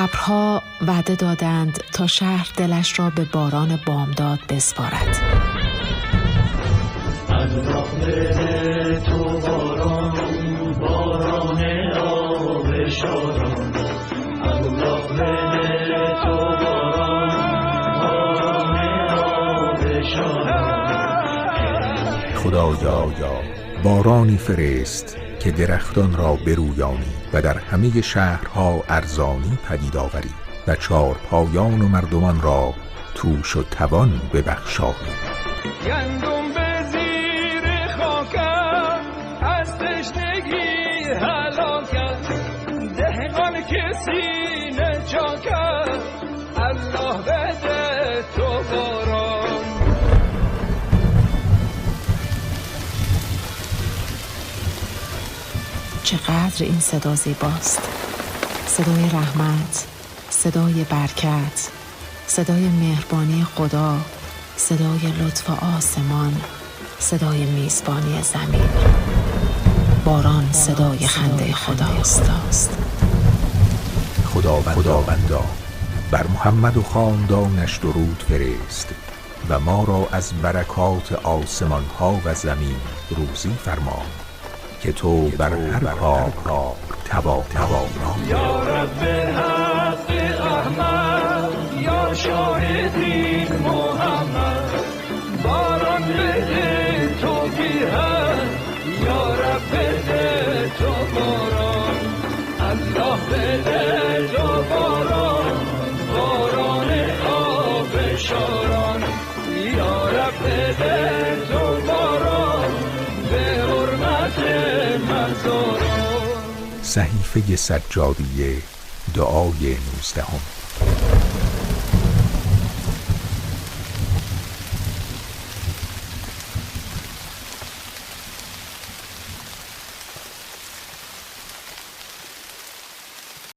ابرها وعده دادند تا شهر دلش را به باران بامداد بسپارد. الله بده تو باران، باران آب شاران. الله بده تو باران، باران آب شاران. خدایا بارانی فرست که درختان را برویانی و در همه شهرها ارزانی پدید آوری و چارپایان و مردمان را توش و توان ببخشایی. گندم به زیر خاکم از تشنگی هلاکم، دهقان کسی نچاکم. الله بده تو باران. چقدر این صدا زیباست. صدای رحمت، صدای برکت، صدای مهربانی خدا، صدای لطف آسمان، صدای میزبانی زمین. باران صدای خنده خداست. خداوندا بر محمد و خاندانش درود فرست و ما را از برکات آسمان ها و زمین روزی فرما که تو بر هر کار توانایی. یا رب حق احمد، یا شاهدی محمد. باران بده تو بیهد، یا رب بده تو باران. الله بده تو باران، باران آب شاران. یا رب بده تو باران، به حرمت مزاران. صحیفه سجادیه، دعای 19.